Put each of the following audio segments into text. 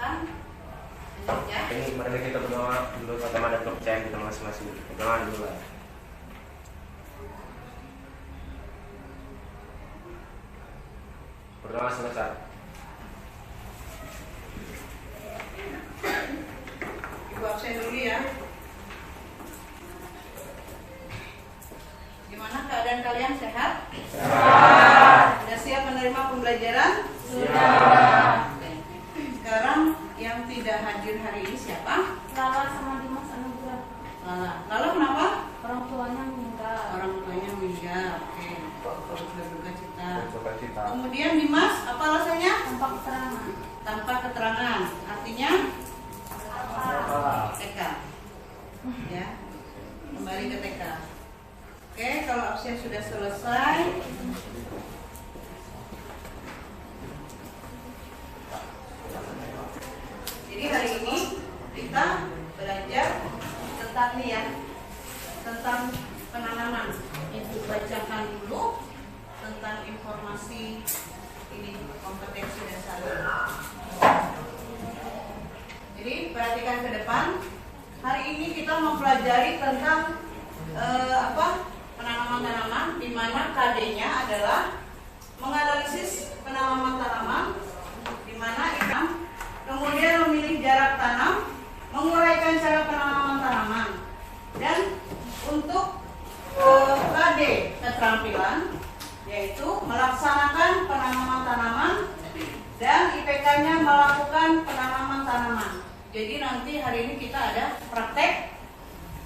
silakan. Lanjut ya. Ini mari kita berdoa dulu pertama dan kepercayaan kita masing-masing. Berdoa dulu lah. Berdoa selesai. Ibu absen dulu ya. Gimana keadaan kalian, sehat? Sehat. Sudah siap menerima pembelajaran? Sudah. Oke. Sekarang yang tidak hadir hari ini siapa? Lala sama Dimas Anugrah. Lala kenapa? Orang tuanya meninggal. Orang tuanya meninggal. Oke. Berduka cita. Berdoa kita. Kemudian Dimas, apa alasannya? Tanpa keterangan. Tanpa keterangan. Artinya TK. Ya. Kembali ke TK. Oke, kalau absen sudah selesai. Jadi hari ini kita belajar tentang nih ya, tentang penanaman. Ibu bacakan dulu tentang informasi ini, kompetensi dasar. Jadi perhatikan ke depan. Hari ini kita mempelajari tentang penanaman tanaman, di mana KD-nya adalah menganalisis penanaman tanaman, di mana ikan kemudian memilih jarak tanam, menguraikan cara penanaman tanaman, dan untuk KD keterampilan yaitu melaksanakan penanaman tanaman dan IPK-nya melakukan penanaman tanaman. Jadi nanti hari ini kita ada praktek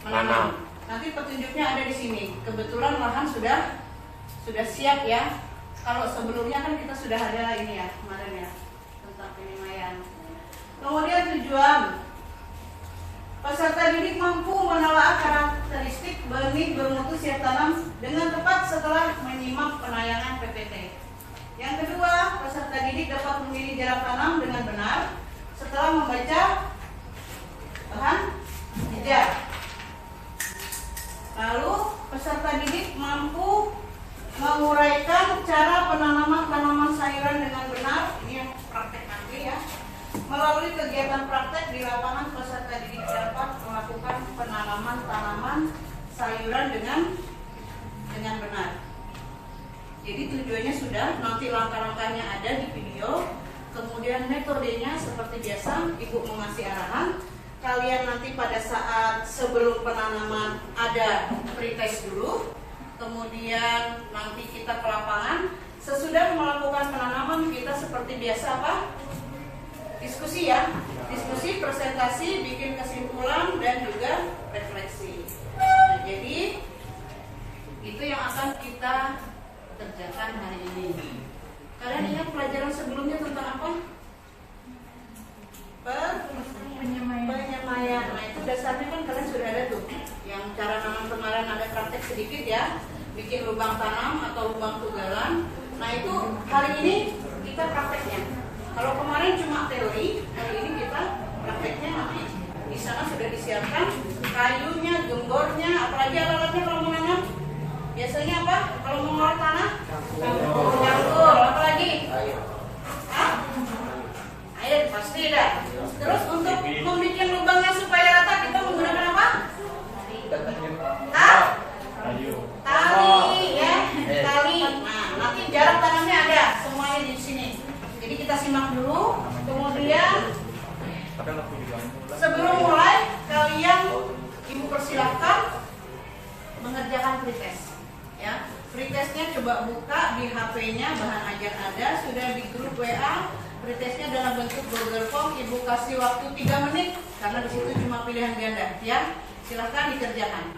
menanam. Nanti petunjuknya ada di sini. Kebetulan lahan sudah siap ya. Kalau sebelumnya kan kita sudah ada ini ya kemarin ya tentang penyemaian. Kemudian tujuan peserta didik mampu menelaah karakteristik benih bermutu siap tanam dengan tepat setelah menyimak penayangan PPT. Yang kedua, peserta didik dapat memilih jarak tanam dengan benar setelah membaca bahan jejak. Lalu peserta didik mampu menguraikan cara penanaman tanaman sayuran dengan benar. Ini yang praktek nanti ya. Melalui kegiatan praktek di lapangan, peserta didik dapat melakukan penanaman tanaman sayuran dengan benar. Jadi tujuannya sudah, nanti langkah-langkahnya ada di video. Kemudian metodenya seperti biasa, Ibu mengasih arahan. Kalian nanti pada saat sebelum penanaman ada pretest dulu. Kemudian nanti kita ke lapangan. Sesudah melakukan penanaman kita seperti biasa apa? Diskusi ya. Diskusi, presentasi, bikin kesimpulan dan juga refleksi. Nah, jadi itu yang akan kita kerjakan hari ini. Kalian ingat pelajaran sebelumnya tentang apa? Penyemaian. Nah itu dasarnya kan kalian sudah ada tuh. Yang cara nanam kemarin ada praktek sedikit ya. Bikin lubang tanam atau lubang tugalan. Nah itu hari ini kita prakteknya. Kalau kemarin cuma teori, hari ini kita prakteknya nanti di sana sudah disiapkan kayunya, gembornya, apalagi alat-alatnya kalau mau nanam. Biasanya apa? Kalau mau ngorok tanah? Cangkul. Apalagi? Air pasti dah. Terus untuk membuat lubangnya supaya rata kita menggunakan apa? Tali ya, tali. Nah, nanti jarak tanamnya ada semuanya di sini. Jadi kita simak dulu. Kemudian sebelum mulai kalian Ibu persilahkan mengerjakan pretest. Ya, pretestnya coba buka di HP-nya, bahan ajar ada, sudah di grup WA. Pretestnya dalam bentuk Google Form. Ibu kasih waktu 3 menit karena di situ cuma pilihan ganda. Ya, silahkan dikerjakan.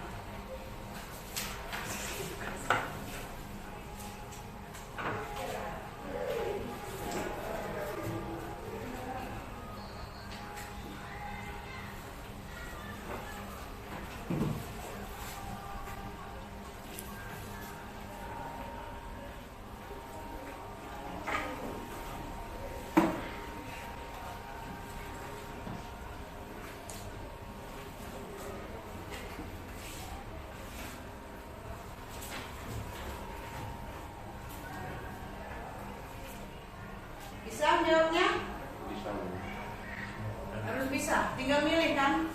Bisa, tinggal milih kan.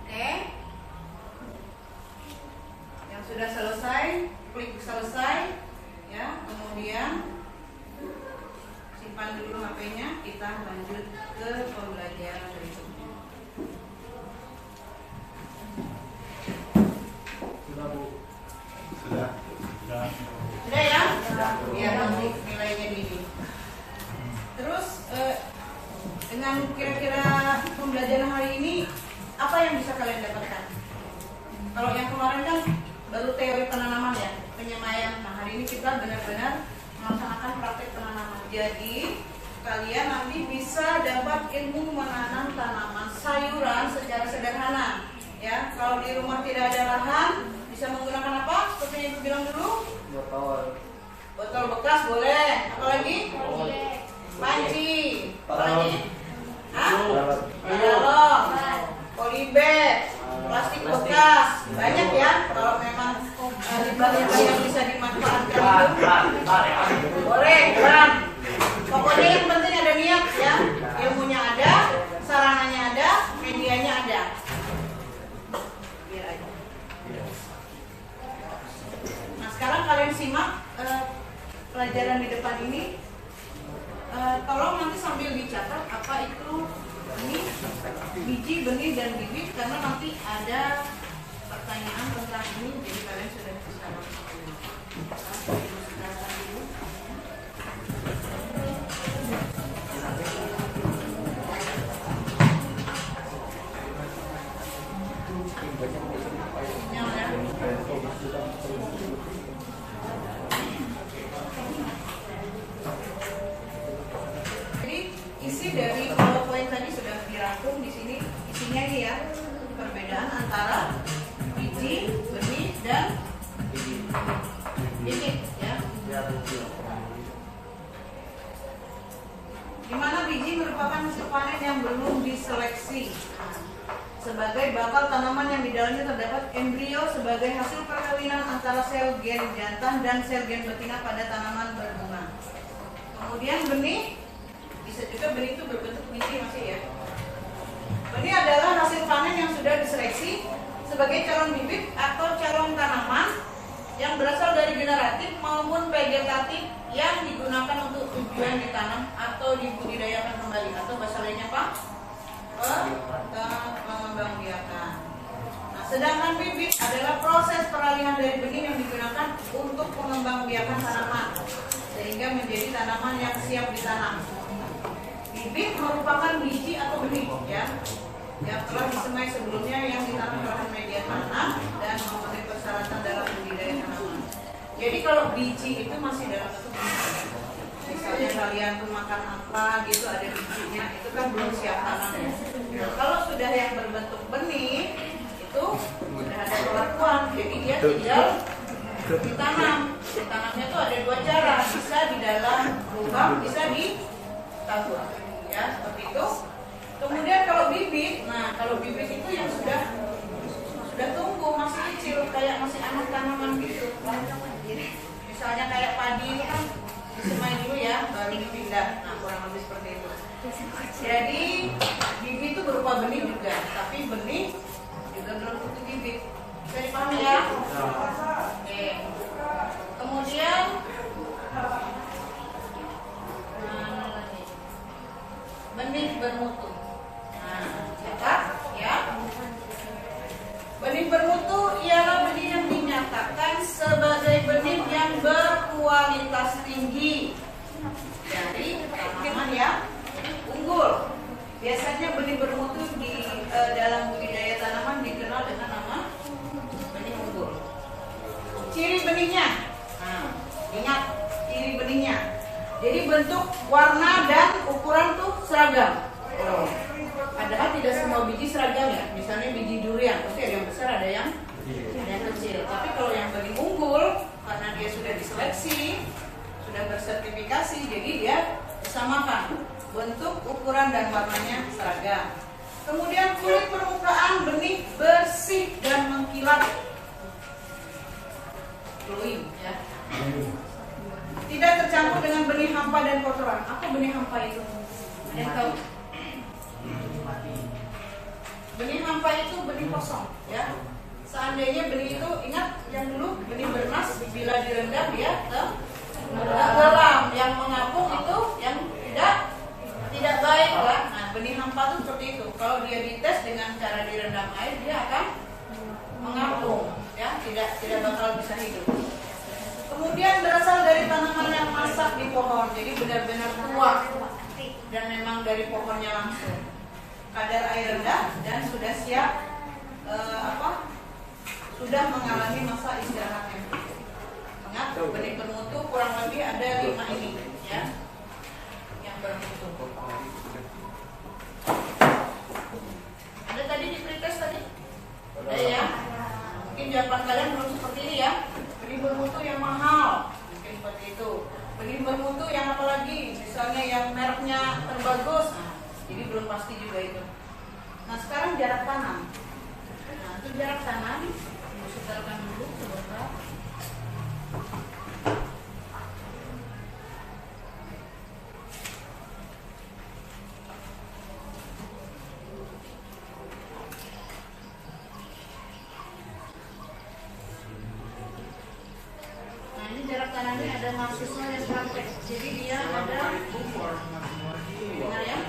Oke. Yang sudah selesai, klik selesai ya. Kemudian simpan dulu HP-nya, kita lanjut ke pembelajaran berikutnya. Sudah. Sudah ya? Ya, nanti nilainya di. Terus dengan kira-kira pembelajaran hari ini apa yang bisa kalian dapatkan? Kalau yang kemarin kan baru teori penanaman ya, penyemaian. Nah, hari ini kita benar-benar melaksanakan praktek penanaman. Jadi kalian nanti bisa dapat ilmu menanam tanaman sayuran secara sederhana. Ya, kalau di rumah tidak ada lahan, bisa menggunakan apa? Seperti yang Ibu bilang dulu. Botol bekas boleh. Apalagi? Panci. Apalagi? Galon. Polybag. Plastik bekas. Banyak ya. Kalau memang limbahnya yang bisa dimanfaatkan itu. Boleh, kan? Pokoknya yang penting ada niat ya. Ilmunya ada, sarananya ada, medianya ada. Biar aja. Nah, sekarang kalian simak pelajaran di depan ini. Tolong nanti sambil dicatat apa itu ini biji, benih, dan bibit, karena nanti ada pertanyaan tentang ini, jadi kalian sudah bisa dari poin tadi sudah dirangkum di sini. Isinya ini ya, perbedaan antara biji, benih, dan bibit ya. Dimana biji merupakan hasil panen yang belum diseleksi sebagai bakal tanaman yang di dalamnya terdapat embrio sebagai hasil perkawinan antara sel gen jantan dan sel gen betina pada tanaman berbunga. Kemudian benih, bisa juga benih itu berbentuk biji masih ya. Benih adalah hasil panen yang sudah diseleksi sebagai calon bibit atau calon tanaman yang berasal dari generatif maupun vegetatif yang digunakan untuk tujuan ditanam atau dibudidayakan kembali, atau bahasa lainnya apa? Pengembangbiakan. Nah, sedangkan bibit adalah proses peralihan dari benih yang digunakan untuk pengembangbiakan tanaman sehingga menjadi tanaman yang siap ditanam. Bibit merupakan biji atau benih ya, yang telah disemai sebelumnya yang ditanam bahan media tanam dan memenuhi persyaratan dalam budidaya tanaman. Jadi kalau biji itu masih dalam bentuk biji. Misalnya kalian tuh makan apa gitu ada bijinya, itu kan belum siap tanam ya. Nah, kalau sudah yang berbentuk benih itu sudah ada perlakuan, jadi dia tinggal ditanam. Ditanamnya tuh ada dua cara, bisa di dalam lubang, bisa di tabur. Ya, seperti itu. Kemudian kalau bibit, nah kalau bibit itu yang sudah tumbuh, masih kecil, kayak masih anak tanaman gitu. Misalnya kayak padi itu kan disemai dulu ya, baru dipindah. Nah, kurang lebih seperti itu. Jadi bibit itu berupa benih juga, tapi benih juga belum tentu bibit. Bisa dipahami ya? Oke. Kemudian benih bermutu. Nah, catat ya. Benih bermutu ialah benih yang dinyatakan sebagai benih yang berkualitas tinggi dari tanaman yang unggul. Biasanya benih bermutu di dalam budidaya tanaman dikenal dengan nama benih unggul. Ciri benihnya. Nah, ingat ciri benihnya. Jadi bentuk, warna, dan ukuran tuh seragam. Padahal tidak semua biji seragam ya. Misalnya biji durian, pasti ada yang besar, ada yang kecil. Tapi kalau yang benih unggul, karena dia sudah diseleksi, sudah bersertifikasi, jadi dia disamakan. Bentuk, ukuran, dan warnanya seragam. Kemudian kulit permukaan benih bersih dan mengkilap. dan kotoran. Apa benih hampa itu? Ada yang tahu? Benih hampa itu benih kosong, ya. Seandainya benih itu, ingat yang dulu benih bernas, bila direndam dia tenggelam. Yang mengapung itu yang tidak baik, lah. Nah, benih hampa itu seperti itu. Kalau dia dites dengan cara direndam air, dia akan mengapung, ya, tidak bakal bisa hidup. Kemudian berasal dari tanaman yang masak di pohon, jadi benar-benar tua dan memang dari pohonnya langsung. Kadar air rendah dan sudah siap sudah mengalami masa istirahat yang cukup. Ingat, benih bermutu kurang lebih ada 5 ini, ya, yang bermutu. Ada tadi di pretest tadi? Ada ya? Mungkin jawaban kalian belum seperti ini ya. Benih bermutu yang mahal, mungkin seperti itu. Benih bermutu yang apalagi, misalnya yang mereknya terbagus, jadi belum pasti juga itu. Nah, sekarang jarak tanam. Nah, untuk jarak tanam, setelkan dulu sebentar. Nah, ini jarak tanamnya ada mahasiswa yang praktek. Jadi dia ada, dengar ya.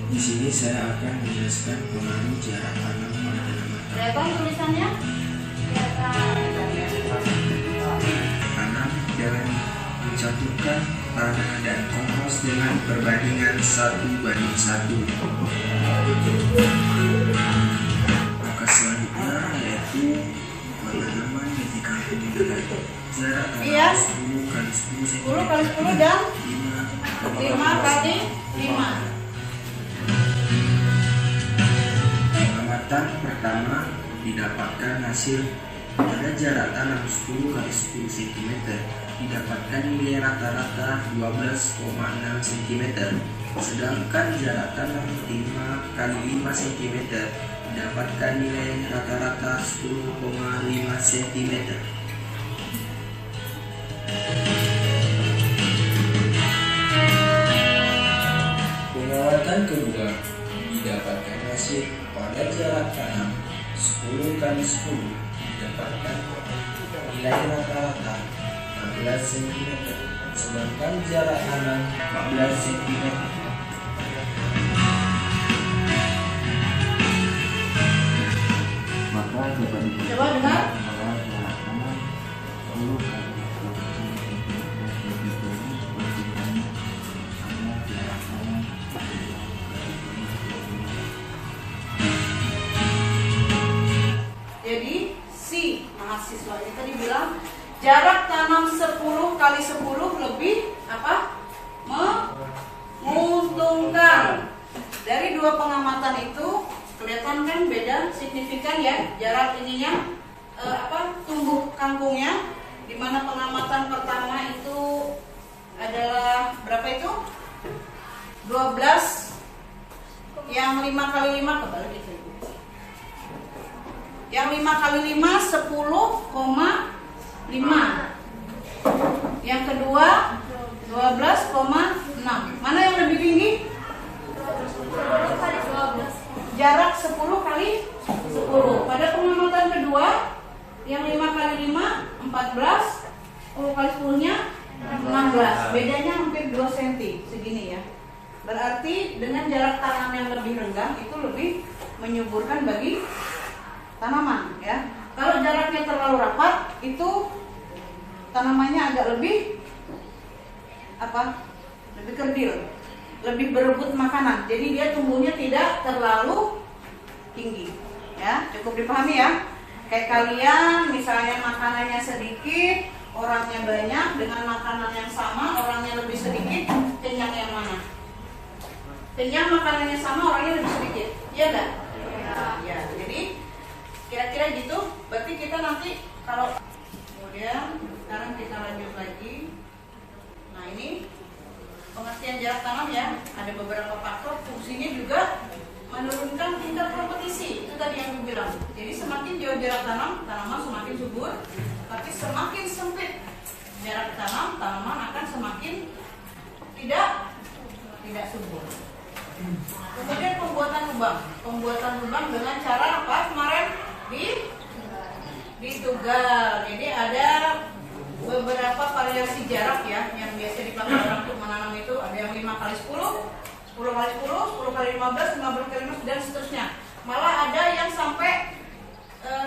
Di sini saya akan menjelaskan pengaruh jarak tanam pada tanaman. Kelihatan tulisannya? Tanam dengan mencampurkan tanah dan kompos dengan perbandingan 1:1. Maka selanjutnya yaitu penanaman ketika dengan jarak tanam Iya. 10 kali 10 cm 10 kali 10 dan 5 kali 5. Pengamatan pertama didapatkan hasil pada jarak tanam 10 kali 10 cm didapatkan nilai rata-rata 12,6 cm, sedangkan jarak tanam 5 kali 5 cm didapatkan nilai rata-rata 10,5 cm. Pengamatan kedua didapatkan hasil pada jarak tanam 10 kali 10 didapatkan nilai rata-rata 16 cm, sedangkan jarak tanam 14 cm. Maka dapat Coba dengar. bahwa jarak tanam 10 kali 10 Jadi si mahasiswa ini tadi bilang jarak tanam 10 kali 10 lebih apa? Menguntungkan. Dari dua pengamatan itu kelihatan kan beda signifikan ya jarak ininya tumbuh kangkungnya, di mana pengamatan pertama itu adalah berapa itu? 12, yang 5 kali 5 kebalik itu. Yang 5 kali 5 10,5. Yang kedua 12,6. Mana yang lebih tinggi? Jarak 10 kali 10. Pada pengamatan kedua yang 5 kali 5 14, 10 kali 10 nya 16. Bedanya hampir 2 cm segini ya. Berarti dengan jarak tanam yang lebih rendah itu lebih menyuburkan bagi tanaman ya. Kalau jaraknya terlalu rapat itu tanamannya agak lebih lebih kerdil, lebih berebut makanan. Jadi dia tumbuhnya tidak terlalu tinggi ya. Cukup dipahami ya. Kayak kalian misalnya makanannya sedikit, orangnya banyak dengan makanan yang sama, orangnya lebih sedikit, kenyang yang mana? Kenyang makanannya sama, orangnya lebih sedikit, iya nggak? Ya, jadi kira-kira gitu. Berarti kita nanti kalau kemudian sekarang kita lanjut lagi. Nah ini pengertian jarak tanam ya. Ada beberapa faktor, fungsinya juga menurunkan tingkat kompetisi. Itu tadi yang gue bilang. Jadi semakin jauh jarak tanam, tanaman semakin subur. Tapi semakin sempit jarak tanam, tanaman akan semakin tidak subur. Kemudian pembuatan lubang dengan cara apa kemarin ditugal. Jadi ada beberapa variasi jarak ya yang biasa dipakai orang untuk menanam itu. Ada yang 5x10, 10x10, 10x15, 15x15 dan seterusnya. Malah ada yang sampai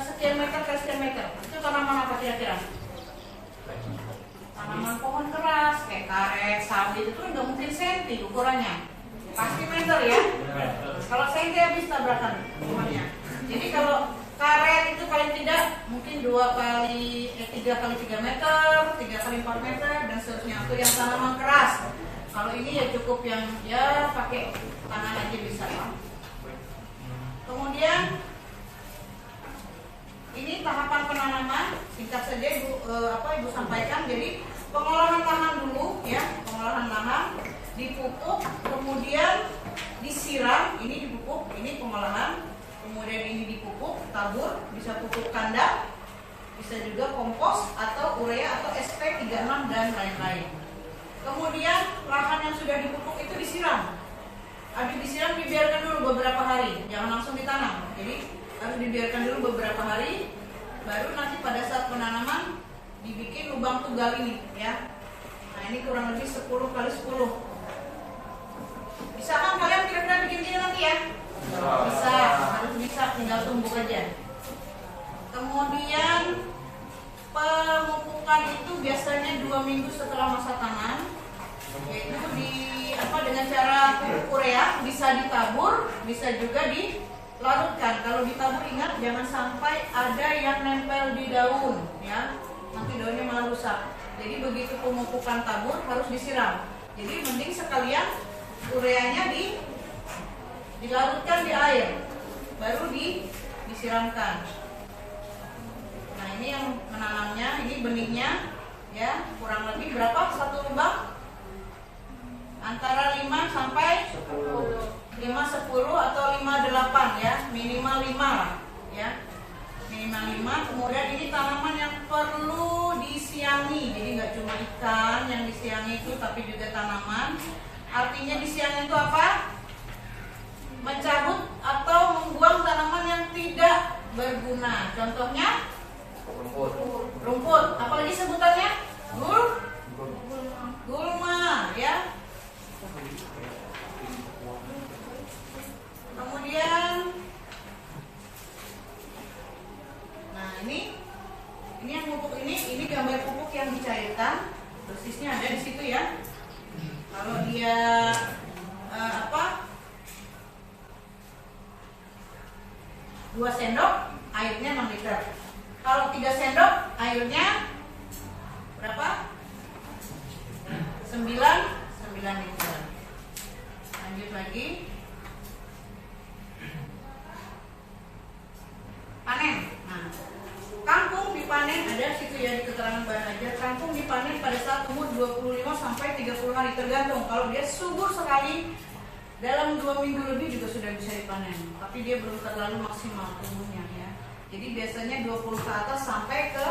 sekian meter ke sekian meter. Itu tanaman apa kira-kira? Tanaman pohon keras kayak karet, sawit itu nggak mungkin senti ukurannya. Pasti meter ya. Kalau senti habis tabrakan rumahnya. Jadi kalau karet itu paling tidak mungkin 3x3 meter, 3x4 meter dan seterusnya. Itu yang tanaman keras. Kalau ini ya cukup yang ya pakai tangan aja bisa ya. Kemudian ini tahapan penanaman singkat saja Ibu sampaikan. Jadi pengolahan lahan dulu ya, pengolahan lahan dipupuk, kemudian disiram, ini dipupuk, ini pengolahan, kemudian ini dipupuk, tabur, bisa pupuk kandang, bisa juga kompos atau urea atau SP36 dan lain-lain. Kemudian lahan yang sudah dipupuk itu disiram. Habis disiram dibiarkan dulu beberapa hari, jangan langsung ditanam. Jadi harus dibiarkan dulu beberapa hari, baru nanti pada saat penanaman dibikin lubang tugal ini ya. Nah ini kurang lebih 10x10. Bisa kan kalian kira-kira bikin gini nanti ya? Bisa, harus bisa, tinggal tumbuk aja. Kemudian pemupukan itu biasanya 2 minggu setelah masa tanam, yaitu dengan cara pupuk urea, bisa ditabur, bisa juga dilarutkan. Kalau ditabur ingat jangan sampai ada yang nempel di daun ya, nanti daunnya malah rusak. Jadi begitu pemupukan tabur harus disiram. Jadi mending sekalian ureanya dilarutkan di air, baru disiramkan. Nah ini yang menanamnya, ini benihnya ya, kurang lebih berapa satu lubang? Antara 5 sampai 10 atau 5-8 ya, minimal 5 lah ya, minimal 5. Kemudian ini tanaman yang perlu disiangi, jadi nggak cuma ikan yang disiangi itu, tapi juga tanaman. Artinya disiangi itu apa? Mencabut atau membuang tanaman yang tidak berguna. Contohnya rumput. Apalagi sebutannya? Gulma ya. Kemudian nah ini yang pupuk ini gambar pupuk yang dicairkan. Dosisnya ada di situ ya. Kalau dia 2 sendok, airnya 6 liter. Kalau 3 sendok, airnya berapa? 9 liter. Lanjut lagi. Panen. Nah, kangkung dipanen ada situ ya di keterangan bahan ajar. Kangkung dipanen pada saat umur 25 sampai 30 hari tergantung. Kalau dia subur sekali, dalam 2 minggu lebih juga sudah bisa dipanen. Tapi dia belum terlalu maksimal tumbuhnya ya. Jadi biasanya 20 ke atas sampai ke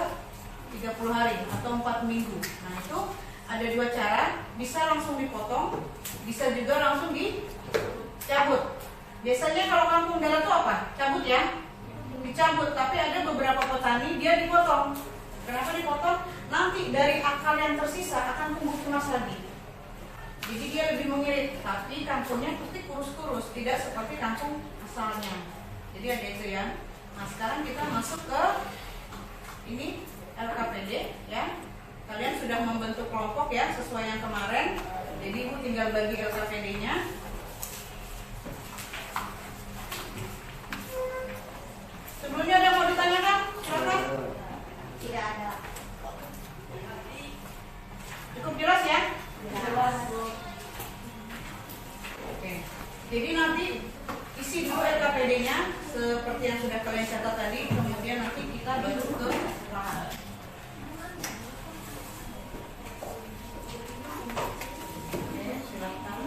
30 hari atau 4 minggu. Nah itu ada 2 cara, bisa langsung dipotong, bisa juga langsung dicabut. Biasanya kalau kangkung darah itu apa? Cabut ya? Dicabut, tapi ada beberapa petani dia dipotong. Kenapa dipotong? Nanti dari akar yang tersisa akan tumbuh tunas lagi. Jadi dia lebih mengirit, tapi kangkungnya putih kurus-kurus, tidak seperti kangkung asalnya. Jadi ada itu ya. Nah sekarang kita masuk ke ini LKPD ya. Kalian sudah membentuk kelompok ya sesuai yang kemarin. Jadi Ibu tinggal bagi LKPD-nya. Sebelumnya ada mau ditanyakan? Silakan. Tidak ada. seperti yang sudah kalian catat tadi, kemudian nanti kita baru ke lahan. Oke, silakan.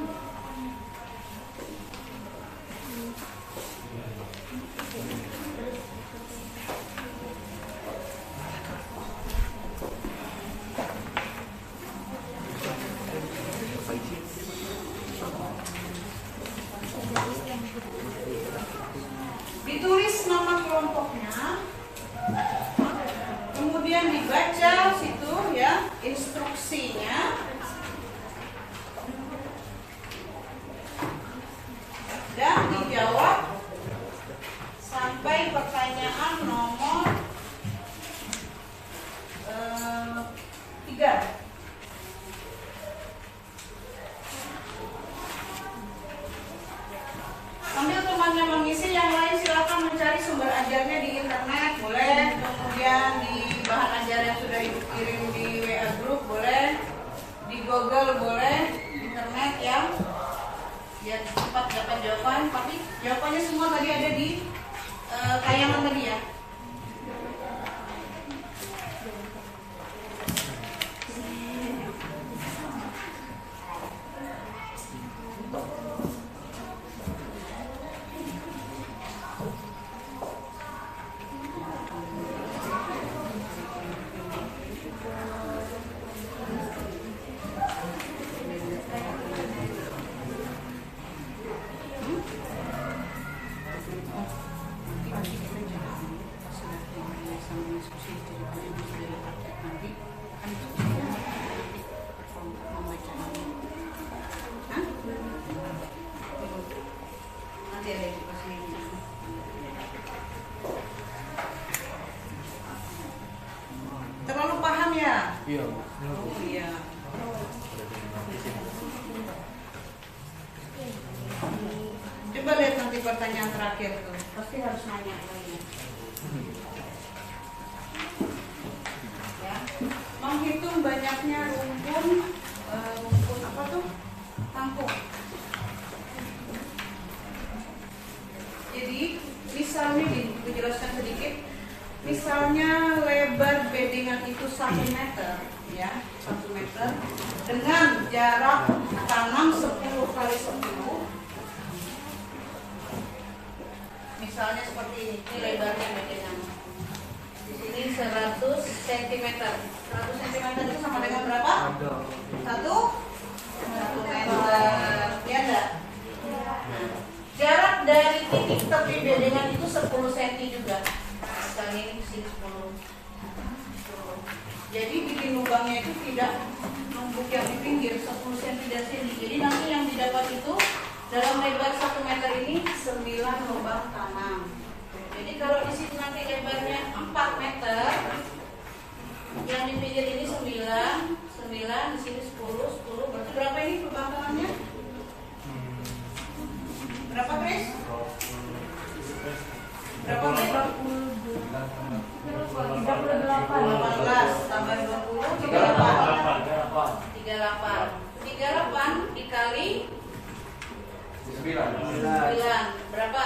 Ditulis nama kelompoknya, kemudian dibaca situ ya instruksinya, dan dijawab sampai pertanyaan nomor 3. Sambil temannya mengisi, yang lain silakan mencari sumber ajarnya di internet, boleh. Kemudian di bahan ajar yang sudah ibu kirim di WA group, boleh. Di Google, boleh. Internet ya. Biar cepat dapat jawaban. Tapi jawabannya semua tadi ada di tayangan tadi ya. Terlalu paham ya? Iya. Oh iya. Coba lihat nanti pertanyaan terakhir tuh. Pasti harus nanya lagi. Ya. Menghitung banyaknya rumpun apa tuh? Kampung. Jadi misalnya dijelaskan sedikit. Misalnya lebar bedengan itu 1 meter, ya 1 meter, dengan jarak tanam 10 kali 10. Misalnya seperti ini lebarnya bedengan. Di sini 100 cm. 100 cm itu sama dengan berapa? 1 meter. Ya enggak? Jarak dari titik tepi bedengan itu 10 cm juga. Misalnya ini sini 10. Jadi bikin lubangnya itu tidak numpuk yang di pinggir 10 cm dari sini. Jadi nanti yang didapat itu dalam lebar 1 meter ini 9 lubang tanam. Jadi kalau di sini nanti lebarnya 4 meter, yang di pinggir ini 9, di sini 10, berarti berapa ini lubang tanamnya? Berapa, Chris? Berapa meter? 38. 18 tambah 20, 38. 38 dikali 9. Berapa?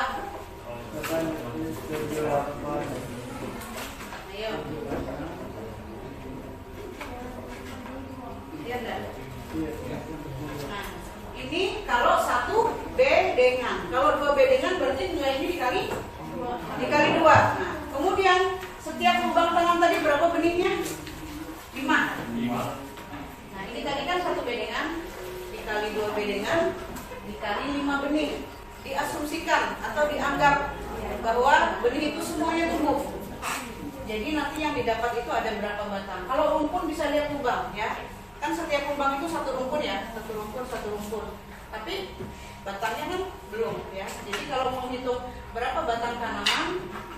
Ayo. Lihat enggak? Nah, ini kalau 1 bedengan. Kalau 2 bedengan berarti nilai ini dikali 2. Nah, kemudian setiap lubang tanam tadi berapa benihnya? 5. Nah, ini tadi kan 1 bedengan dikali 2 bedengan dikali 5 benih. Diasumsikan atau dianggap bahwa benih itu semuanya tumbuh. Jadi nanti yang didapat itu ada berapa batang. Kalau rumpun bisa lihat lubang ya. Kan setiap lubang itu 1 rumpun ya, 1 rumpun. Tapi batangnya kan belum ya. Jadi kalau mau hitung berapa batang tanaman,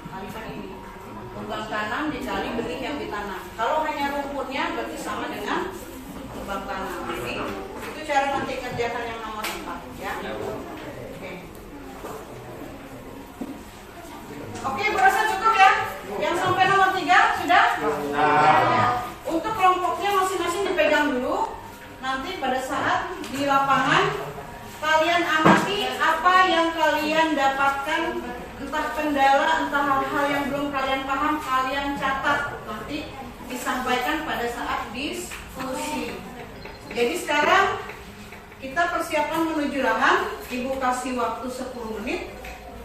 kalikan ini. Lubang tanam dikali benih yang ditanam. Kalau hanya rumpunnya berarti sama dengan lubang tanam. Jadi itu cara nanti kerjakan yang nomor 4 ya. Oke, berasa cukup ya? Yang sampai nomor 3 sudah? Ya. Untuk kelompoknya masing-masing dipegang dulu. Nanti pada saat di lapangan kalian amati apa yang kalian dapatkan entah kendala, entah hal-hal yang belum kalian paham, kalian catat, nanti disampaikan pada saat diskusi. Jadi sekarang kita persiapan menuju lahan. Ibu kasih waktu 10 menit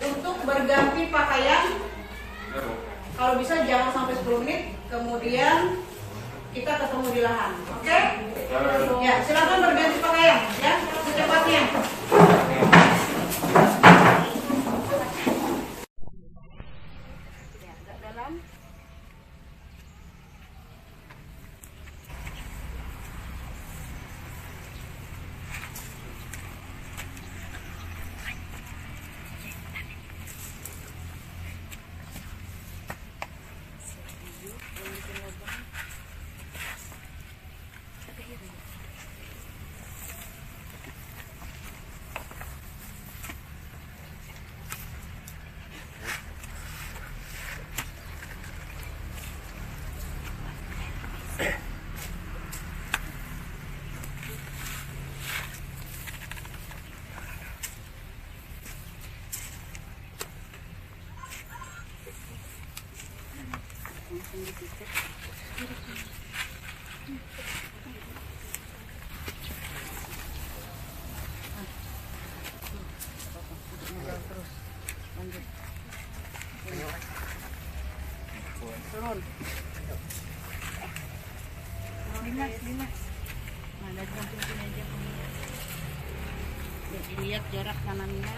untuk berganti pakaian. Kalau bisa jangan sampai 10 menit, kemudian kita ketemu di lahan. Oke? Ya, silakan berganti pakaian ya, secepatnya. Ya, agak dalam. Turun. Dimas. Mana gantung aja. Dilihat jarak tanamnya.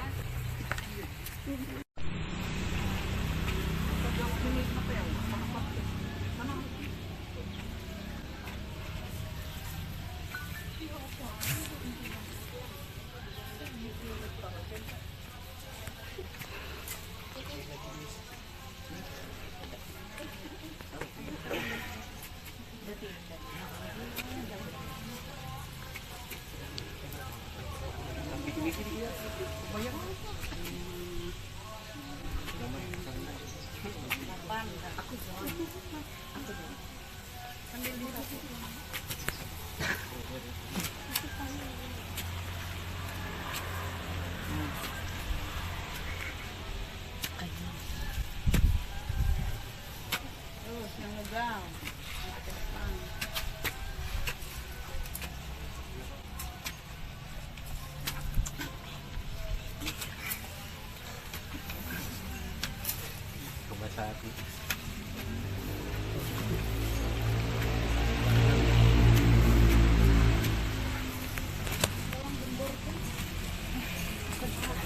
Sapi.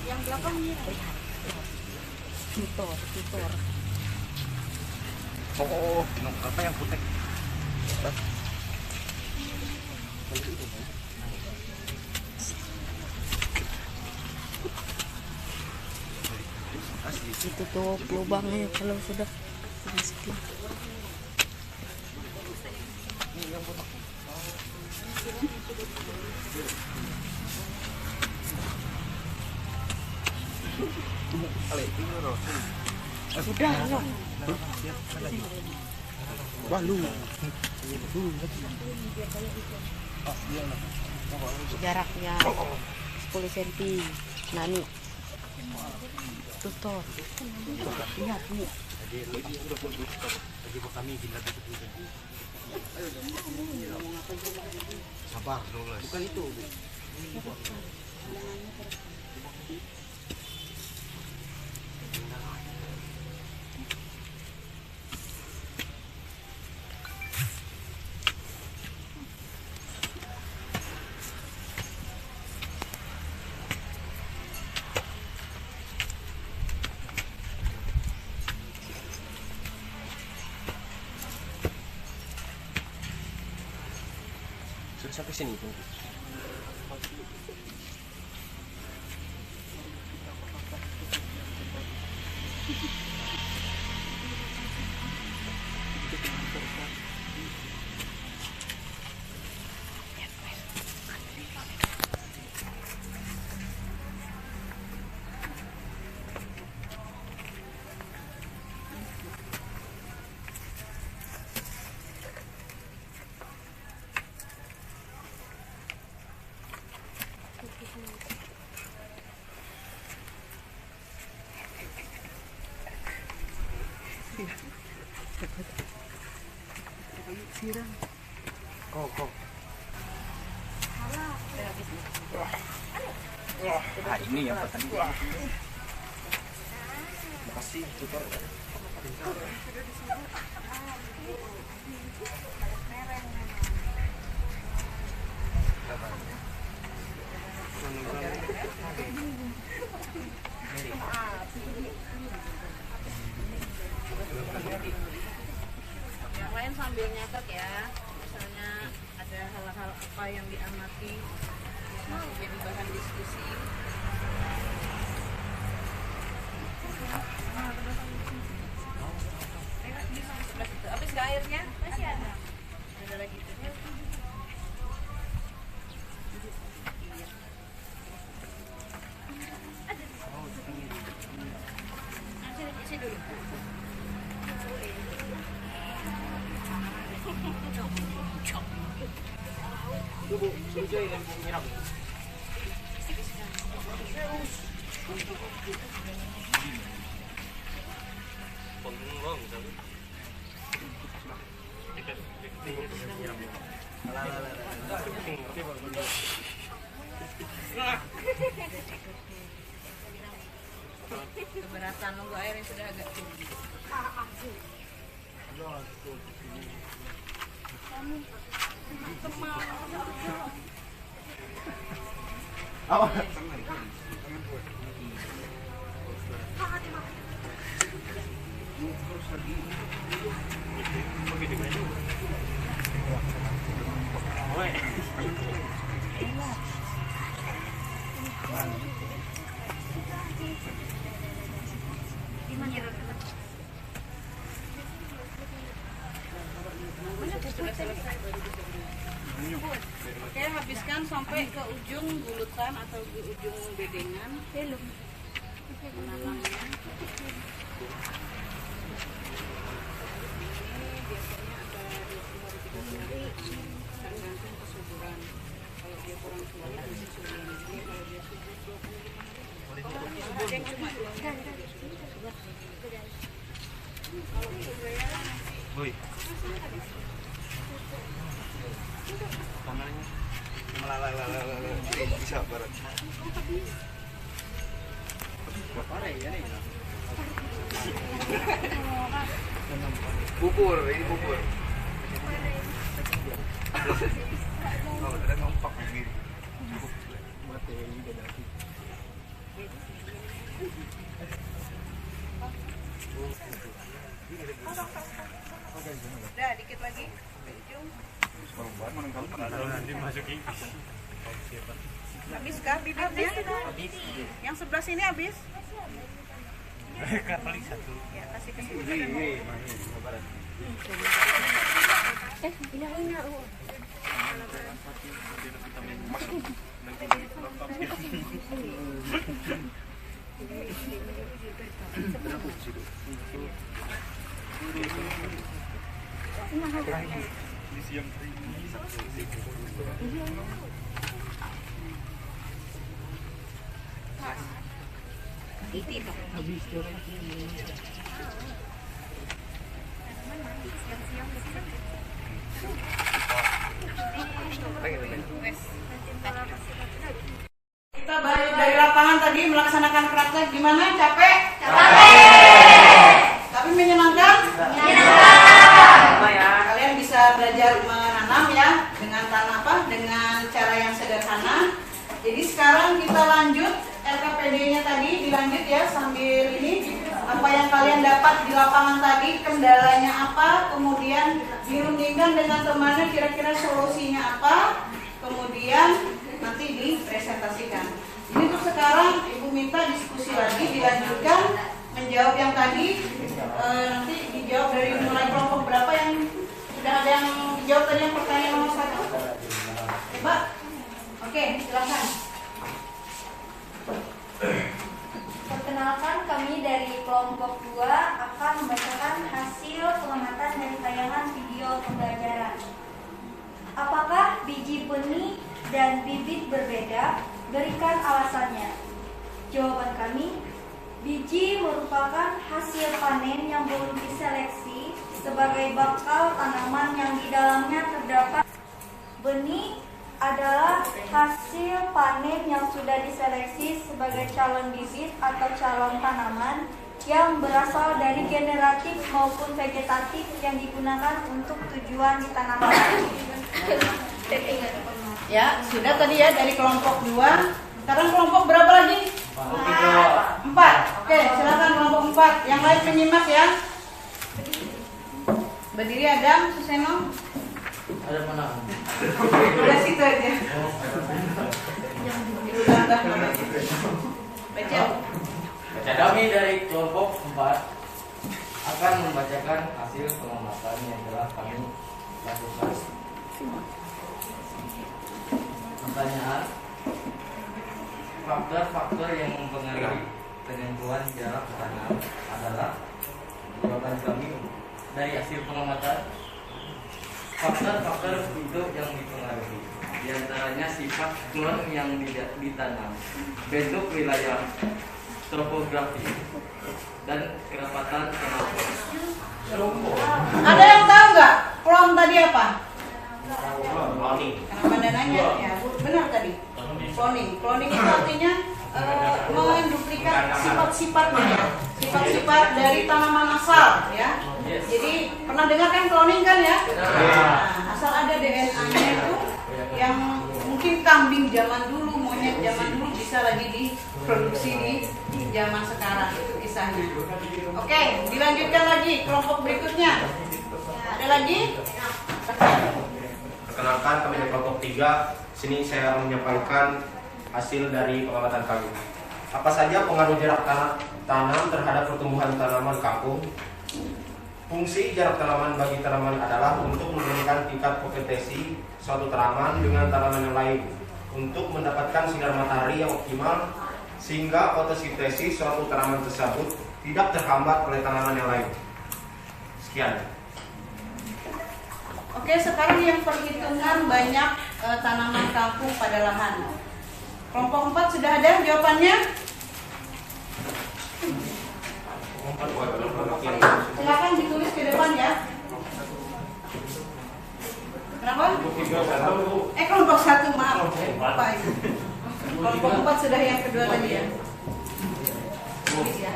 Yang belakangnya tutor. Oh, apa yang putih? Ditutup lubangnya kalau sudah dimasukin. Sudah lah. Jaraknya 10 cm. Nah nih. Tutor. Lihat nih. Sabar dulu. Bukan itu. Sampai sini itu. Ah, ini yang pertandingan. Makasih tutor. Yang lain sambil nyatet ya, misalnya ada hal-hal apa yang diamati masih jadi bahan diskusi. Habis nggak airnya? Masih ada. Ada lagi. Isi dulu. Keberatan nunggu airnya sudah agak tinggi. Oke, habiskan sampai ke ujung bulutan atau di ujung bedengan. Menanamnya. Ini biasanya ada 20 hari 30 hari, tergantung kesuburan. Kalau dia kurang subur, bisa subur. Ini kalau dia subur 25 hari. Ada yang cuma 2 hari. Kalau subur ya nanti. Bisa barat. Bubur, ini bubur. Kalau ada ngompak begini. Udah, dikit lagi. Ujung. Habis kah bibirnya? Yang sebelah sini habis? Paling satu. Ya, kasih ke sini. Kita balik dari lapangan tadi melaksanakan praktek, gimana? Capek? Capek. Tapi menyenangkan? Menyenangkan. Kalian bisa belajar menanam ya dengan tanah apa? Dengan cara yang sederhana. Jadi sekarang kita lanjut LKPD-nya tadi, dilanjut ya sambil ini apa yang kalian dapat di lapangan tadi, kendalanya apa, kemudian dirundingkan dengan temannya kira-kira solusinya apa, kemudian nanti dipresentasikan. Jadi untuk sekarang Ibu minta diskusi lagi, dilanjutkan menjawab yang tadi, nanti dijawab dari mulai kelompok berapa yang sudah ada yang dijawab tadi yang pertanyaan nomor 1. Coba. Oke, silakan. Perkenalkan, kami dari kelompok 2 akan membacakan hasil pengamatan dari tayangan video pembelajaran. Apakah biji benih dan bibit berbeda? Berikan alasannya. Jawaban kami, biji merupakan hasil panen yang belum diseleksi sebagai bakal tanaman yang di dalamnya terdapat benih adalah hasil panen yang sudah diseleksi sebagai calon bibit atau calon tanaman yang berasal dari generatif maupun vegetatif yang digunakan untuk tujuan ditanamkan. Ya, sudah tadi ya dari kelompok 2. Sekarang kelompok berapa lagi? 4. Oke, silakan kelompok 4. Yang lain menyimak ya. Berdiri Adam, Suseno. Ada mana? Udah situ aja. Itu tambah. Baca. Kami dari kelompok 4 akan membacakan hasil pengamatan yang telah kami lakukan. Pertanyaan: faktor-faktor yang mempengaruhi penentuan jarak tanam adalah. Jawaban kami dari hasil pengamatan: faktor-faktor itu yang dipengaruhi, di antaranya sifat klon yang ditanam, bentuk wilayah, topografi, dan kerapatan tanah. Ada yang tahu nggak klon tadi apa? Cloning. Kenapa Anda nanya? Ya, benar tadi. Cloning. Cloning itu artinya menduplikat sifat-sifatnya ya. Sifat-sifat dari tanaman asal ya. Jadi pernah dengar kan cloning kan ya? Nah, asal ada DNA-nya itu yang mungkin kambing zaman dulu, monyet zaman dulu bisa lagi diproduksi di zaman sekarang, itu kisahnya. Oke, dilanjutkan lagi kelompok berikutnya. Ada lagi? Perkenalkan, kami dari kelompok 3. Sini saya menyampaikan hasil dari pengamatan kami. Apa saja pengaruh jarak tanam terhadap pertumbuhan tanaman kangkung? Fungsi jarak tanaman bagi tanaman adalah untuk memberikan tingkat kompetensi suatu tanaman dengan tanaman yang lain untuk mendapatkan sinar matahari yang optimal sehingga fotosintesis suatu tanaman tersebut tidak terhambat oleh tanaman yang lain. Sekian. Oke, sekarang yang perhitungan banyak tanaman kangkung pada lahan. Kelompok 4 sudah ada jawabannya? Silakan ditulis ke depan ya. Kenapa? Kelompok 1, maaf. Lupa itu. Kelompok 4 sudah yang kedua tadi ya. Tulis ya.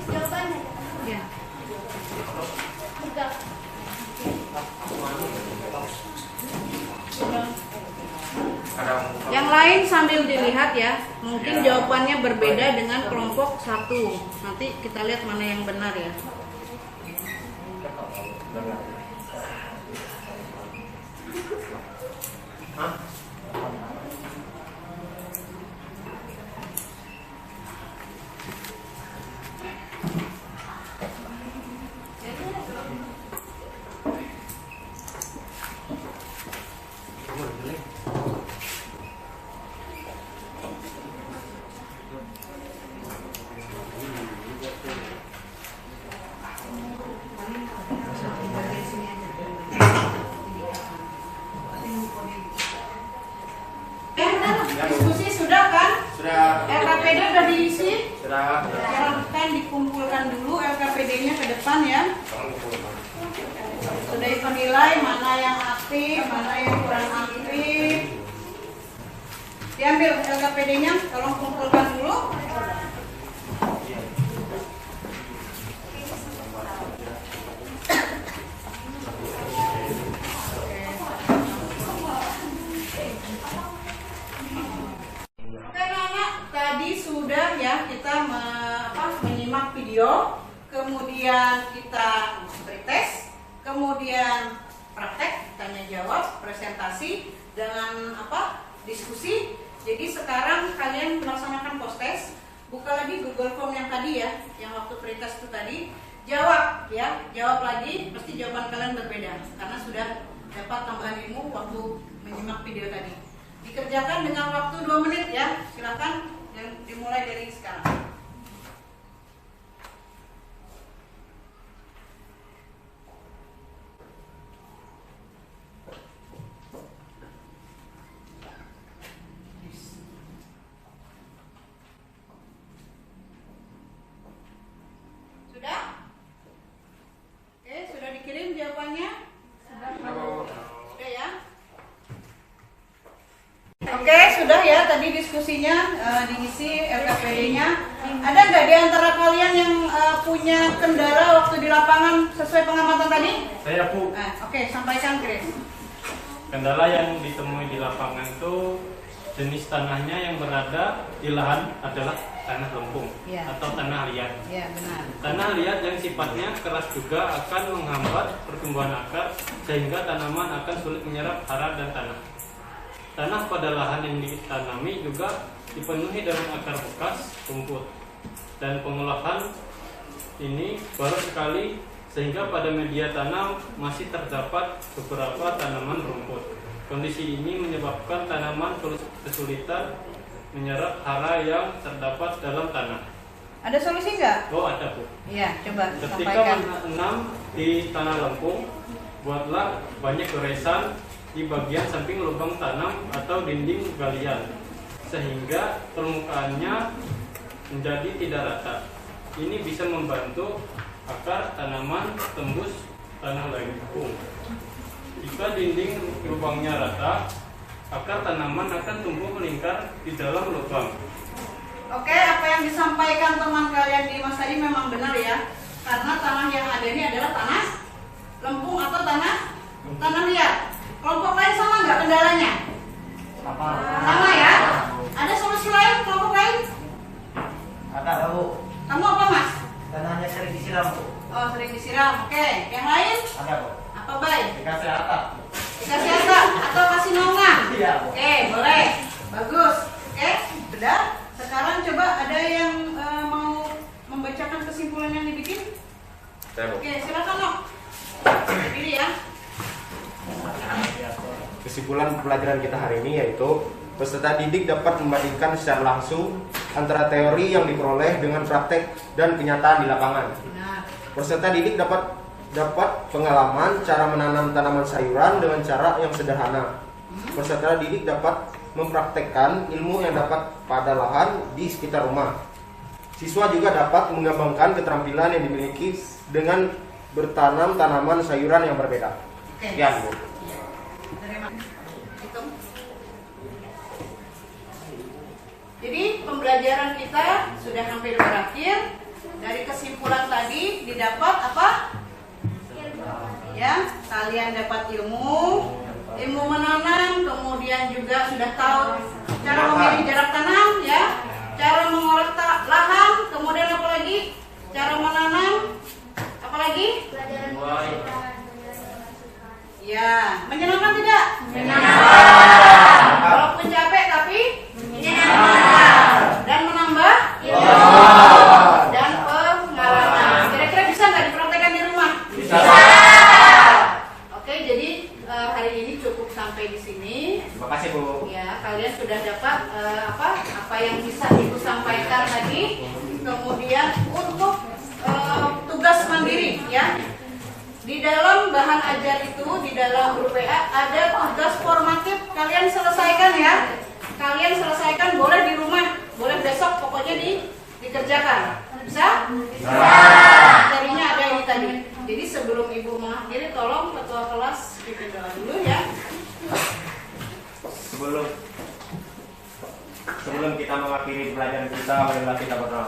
Jawabannya. Ya. Yang lain sambil dilihat ya. Mungkin jawabannya berbeda dengan kelompok 1. Nanti kita lihat mana yang benar ya. Diskusi sudah kan? Sudah. LKPD sudah diisi? Sudah. Silahkan dikumpulkan dulu LKPD-nya ke depan ya. Sudah penilai mana yang aktif, mana yang kurang aktif. Diambil LKPD-nya, tolong kumpulkan dulu. Oke anak-anak, tadi sudah ya kita menyimak video, kemudian kita beri tes, kemudian praktek, tanya jawab, presentasi dengan diskusi. Jadi sekarang kalian melaksanakan post test, buka lagi Google Form yang tadi ya, yang waktu pretest itu tadi, jawab ya, jawab lagi, pasti jawaban kalian berbeda karena sudah dapat tambahan ilmu waktu menyimak video tadi. Dikerjakan dengan waktu 2 menit ya, silakan yang dimulai dari sekarang. Sudah? tadi diskusinya diisi LKPD-nya. Ada nggak di antara kalian yang punya kendala waktu di lapangan sesuai pengamatan tadi? Saya Bu, Oke, sampaikan Chris. kendala yang ditemui di lapangan itu jenis tanahnya yang berada di lahan adalah tanah lempung Iya. atau tanah liat. Ya, benar. Tanah liat yang sifatnya keras juga akan menghambat pertumbuhan akar sehingga tanaman akan sulit menyerap hara dan tanah. Tanah pada lahan yang ditanami juga dipenuhi dengan akar bekas, rumput, dan pengolahan ini baru sekali sehingga pada media tanam masih terdapat beberapa tanaman rumput. Kondisi ini menyebabkan tanaman kesulitan menyerap hara yang terdapat dalam tanah. Ada solusi nggak? Oh, ada Bu. Iya, coba Ketika sampaikan. menanam di tanah lempung, buatlah banyak goresan di bagian samping lubang tanam atau dinding galian, sehingga permukaannya menjadi tidak rata. Ini bisa membantu akar tanaman tembus tanah lempung. Jika dinding lubangnya rata, akar tanaman akan tumbuh melingkar di dalam lubang. Oke, apa yang disampaikan teman kalian di Mas tadi memang benar ya. Karena tanah yang ada ini adalah tanah lempung atau tanah liat. Kelompok lain sama nggak kendalanya? Sama ya? Ada solusi lain, kelompok lain? Ada Bu, Kamu apa Mas? tanahnya sering disiram Bu. Oh, sering disiram. Oke, yang lain? Ada Bu, Apa baik? dikasih atap. Dikasih atap atau kasih nongan? Iya Bu. Oke, boleh. Bagus. Oke, sudah. Sekarang coba ada yang mau membacakan kesimpulan yang dibikin? Saya, Bu. Oke, silakan Nok. Berdiri ya. Kesimpulan pelajaran kita hari ini yaitu peserta didik dapat membandingkan secara langsung antara teori yang diperoleh dengan praktek dan kenyataan di lapangan. Benar. Peserta didik dapat pengalaman cara menanam tanaman sayuran dengan cara yang sederhana. Peserta didik dapat mempraktekkan ilmu yang dapat pada lahan di sekitar rumah. Siswa juga dapat mengembangkan keterampilan yang dimiliki dengan bertanam tanaman sayuran yang berbeda. Oke. Sekian, Bu. Terima kasih. Hitung. Jadi pembelajaran kita sudah hampir berakhir. Dari kesimpulan tadi didapat apa? Ya, kalian dapat ilmu menanam, kemudian juga sudah tahu cara memilih jarak tanam, ya, cara mengolah lahan, kemudian apa lagi? Cara menanam, apa lagi? Ya, menyenangkan tidak? Menyenangkan. Walaupun capek tapi menyenangkan. Dan menambah dan pengalaman. Kira-kira bisa nggak dipraktekkan di rumah? Bisa. Oke, jadi hari ini cukup sampai di sini. Terima kasih, Bu. Ya, kalian sudah dapat apa yang bisa Ibu sampaikan tadi. Kemudian untuk tugas mandiri, ya. Di dalam bahan ajar itu, di dalam grup WA ada tugas formatif. Kalian selesaikan ya. Kalian selesaikan, boleh di rumah, boleh besok, pokoknya dikerjakan. Bisa? Bisa. Materinya ada ini tadi. Jadi sebelum Ibu mengakhiri, tolong ketua kelas pimpin doa dulu ya. Sebelum kita mengakhiri pelajaran kita, marilah kita berdoa.